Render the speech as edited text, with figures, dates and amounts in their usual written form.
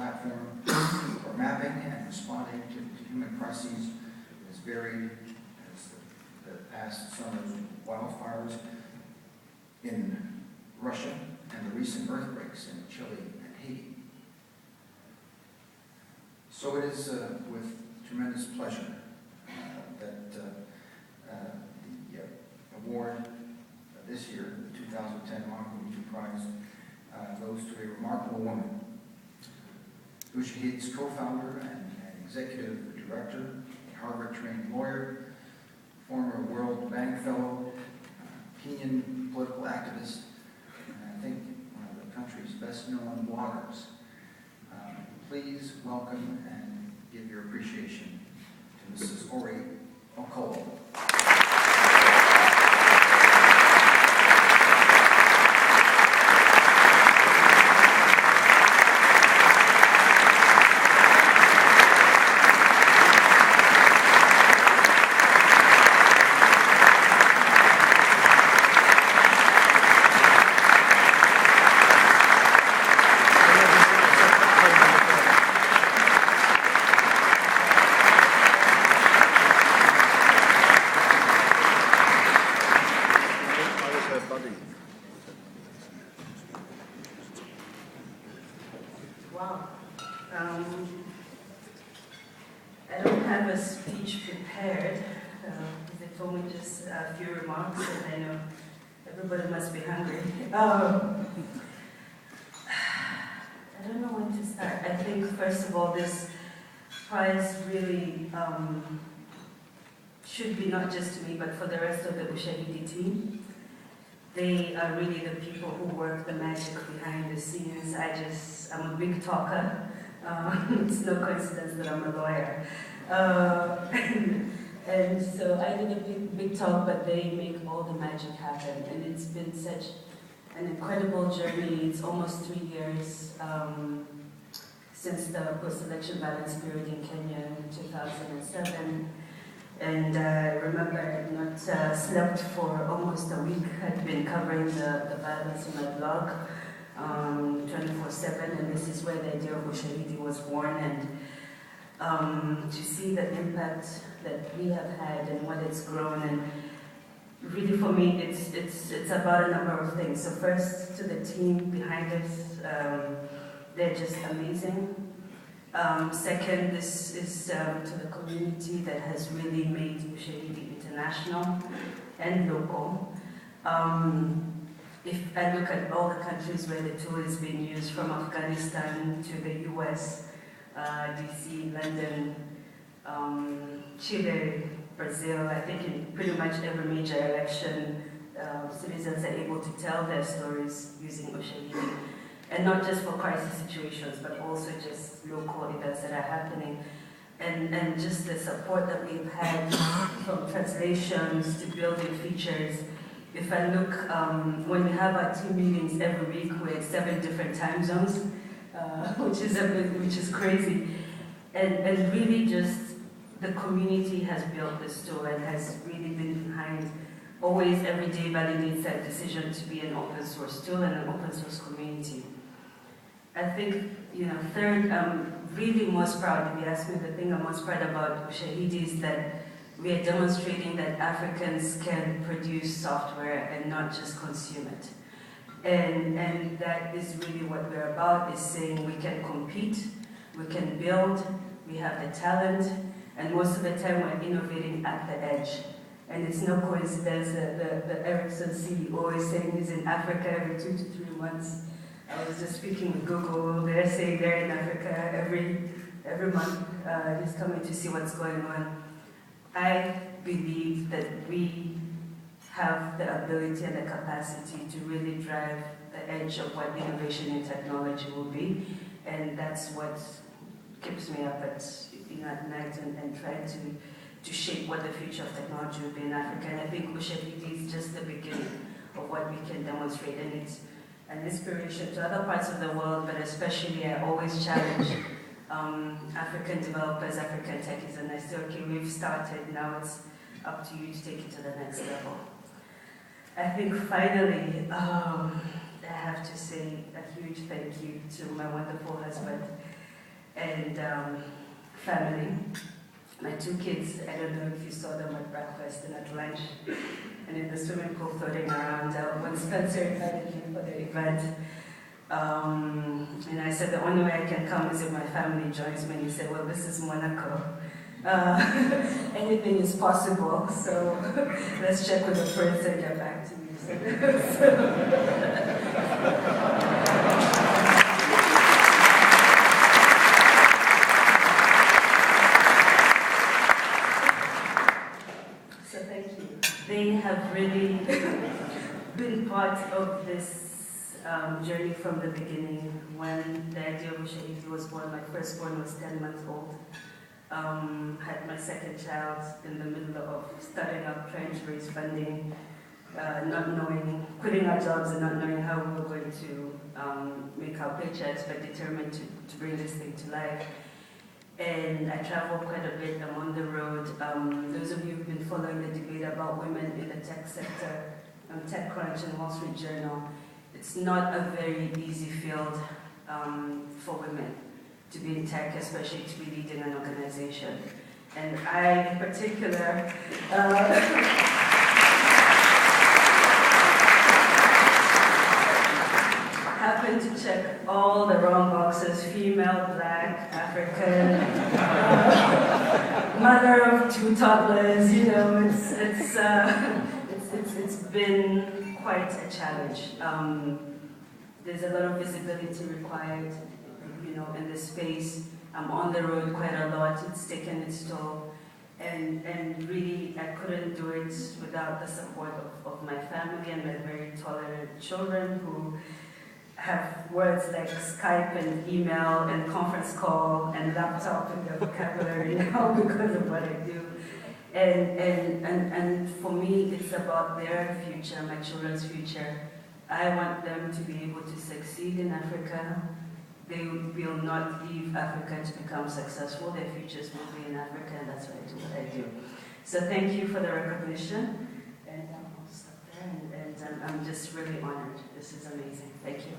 platform for mapping and responding to human crises as varied as the past summer's wildfires in Russia and the recent earthquakes in Chile and Haiti. So it is with tremendous pleasure that the award this year, the 2010 Monaco Region Prize, goes to a remarkable woman, Ushahid's co-founder and executive director, a Harvard-trained lawyer, former World Bank Fellow, Kenyan political activist, and I think one of the country's best-known bloggers. Please welcome and give your appreciation to Mrs. Okollah. Wow. I don't have a speech prepared. They told me just a few remarks, and I know everybody must be hungry. I don't know when to start. I think, first of all, this prize really should be not just to me, but for the rest of the Ushahidi team. They are really the people who work the magic behind the scenes. I'm a big talker. It's no coincidence that I'm a lawyer. And so I did a big talk, but they make all the magic happen. And it's been such an incredible journey. It's almost 3 years since the post-election violence period in Kenya in 2007. And I remember I had not slept for almost a week. I'd been covering the violence in my blog 24/7, and this is where the idea of Ushahidi was born. And to see the impact that we have had and what it's grown, and really for me, it's about a number of things. So first, to the team behind us, they're just amazing. Second, this is to the community that has really made Ushahidi international and local. If I look at all the countries where the tool is being used, from Afghanistan to the US, DC, London, Chile, Brazil, I think in pretty much every major election, citizens are able to tell their stories using Ushahidi. And not just for crisis situations, but also just local events that are happening. And just the support that we've had from translations to building features. If I look, when we have our team meetings every week, we're in 7 different time zones, which is crazy. And really just the community has built this tool and has really been behind, always every day validates that decision to be an open source tool and an open source community. I think, third, I'm really most proud, if you ask me the thing I'm most proud about Ushahidi is that we are demonstrating that Africans can produce software and not just consume it. And that is really what we're about, is saying we can compete, we can build, we have the talent, and most of the time we're innovating at the edge. And it's no coincidence that the Ericsson CEO is saying he's in Africa every 2 to 3 months. I was just speaking with Google, they're saying they're in Africa every month. He's coming to see what's going on. I believe that we have the ability and the capacity to really drive the edge of what innovation in technology will be. And that's what keeps me up at night and trying to shape what the future of technology will be in Africa. And I think Ushahidi is just the beginning of what we can demonstrate. And it's an inspiration to other parts of the world, but especially I always challenge African developers, African techies, and I say, okay, we've started, now it's up to you to take it to the next level. I think finally, I have to say a huge thank you to my wonderful husband. and family. My 2 kids, I don't know if you saw them at breakfast and at lunch, and in the swimming pool floating around. When Spencer invited me for the event, and I said the only way I can come is if my family joins me. And he said, well, this is Monaco. Anything is possible, so let's check with the prince and get back to me. So thank you. They have really been part of this journey from the beginning. When the idea of Ushahidi was born, my firstborn was 10 months old. Had my second child in the middle of starting up, trying to raise funding, not knowing, quitting our jobs and not knowing how we were going to make our paychecks, but determined to bring this thing to life. And I traveled quite a bit. I'm on the road. Those of you who've been following the debate about women in the tech sector, TechCrunch and Wall Street Journal, it's not a very easy field for women to be in tech, especially to be leading an organization. And I, in particular, happened to check all the wrong boxes: female, black, African, mother of 2 toddlers. You know, it's been quite a challenge. There's a lot of visibility required, you know, in this space. I'm on the road quite a lot. It's taken its toll. And really, I couldn't do it without the support of my family and my very tolerant children who have words like Skype and email and conference call and laptop in their vocabulary now because of what I do. And for me, it's about their future, my children's future. I want them to be able to succeed in Africa. They will not leave Africa to become successful. Their futures will be in Africa, and that's why I do what I do. So thank you for the recognition. And I'll stop there, and I'm just really honored. This is amazing. Thank you.